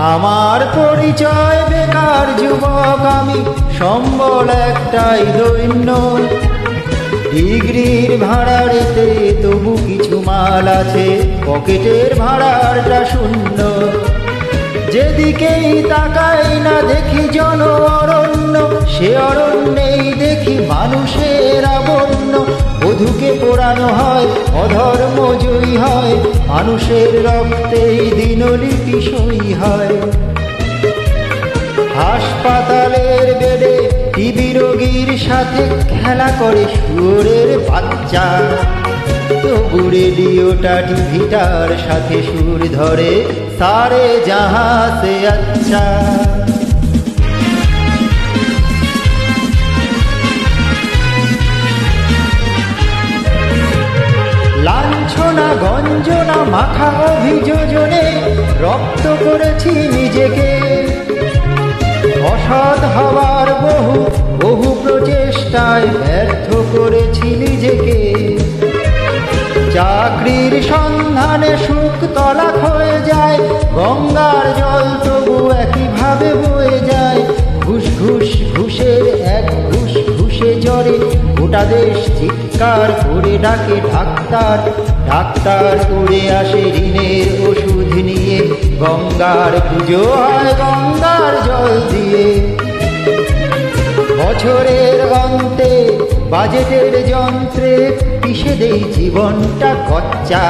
আমার পরিচয় বেকার যুবক, আমি সম্বল একটাই দৈন্য। ডিগ্রির ভাড়ারেতে তবু কিছু মাল আছে, পকেটের ভাড়ারটা শূন্য। যেদিকেই তাকাই না দেখি জন অরণ্য, সে অরণ্যেই দেখি মানুষের আবণ্য। বধূকে পোড়ানো হয়, অধর্ম জয়ী হয়, মানুষের রক্তেই দিনলিপি সই হয়। হাসপাতালের বেডে টিবি রোগীর সাথে খেলা করে শুয়োরের বাচ্চা। তবু রেডিওটা টিভিটার সাথে সুর ধরে, সারে জাহাঁ সে আচ্ছা। লাঞ্ছনা গঞ্জনা মাখা অভিযোজনে রক্ত করেছি নিজেকে। অসৎ হবার বহু প্রচেষ্টায় ব্যর্থ করেছি নিজেকে। চাকরির সন্ধানে সুখ তলাক হয়ে যায়, গঙ্গার জল তবু একইভাবে বয়ে যায়। ঘুষের এক ঘুষে জ্বরে গোটা দেশ চিৎকার করে ডাকে ডাক্তার। ডাক্তার উড়ে আসে ঋণের ওষুধ নিয়ে, গঙ্গার পুজো হয় গঙ্গার জল দিয়ে। বছরের অন্তে বাজেটের যন্ত্রে পিষে দেই জীবনটা কচ্চা।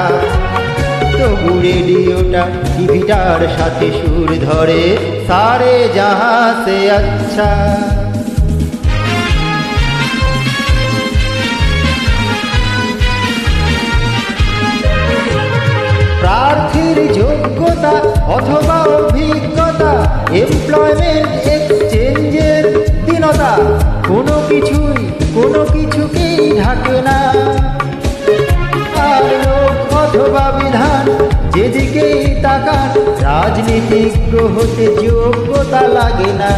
তবু রেডিওটা টিভিটার সাথে সুর ধরে, সারে জাহাঁ সে আচ্ছা। প্রার্থীর যোগ্যতা অথবা অভিজ্ঞতা, এমপ্লয়মেন্ট এক্সচেঞ্জের দীনতা, কোনো কিছুকেই ঢাকে না। আর লোক অথবা বিধান যেদিকেই তাকান, রাজনীতিজ্ঞ হতে যোগ্যতা লাগে না।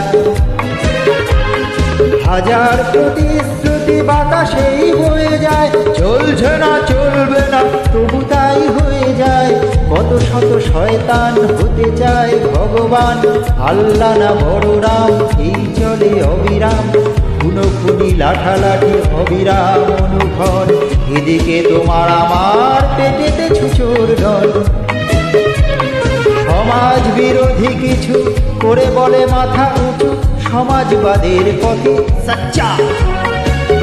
হাজার প্রতিশ্রুতি বাতাসেই বয়ে যায়, চলছে না চলবে না তবু তাই হয়ে যায়। কত শত শয়তান হতে চায় ভগবান, আল্লাহ না বড় রাম এই চলে অবিরাম। খুনোখুনি লাঠালাঠি অবিরাম অনুক্ষণ, এদিকে তোমার আমার পেটেতে ছুচোর ঢল। সমাজ বিরোধী কিছু করে বলে মাথা উঁচু, সমাজবাদের পথে সচ্চা।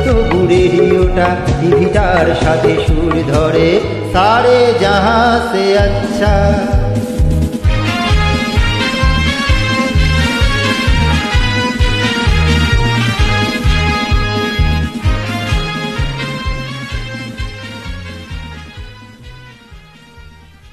তবু রেডিওটা টিভিটার সাথে সুর ধরে, সারে জাহাঁ সে আচ্ছা।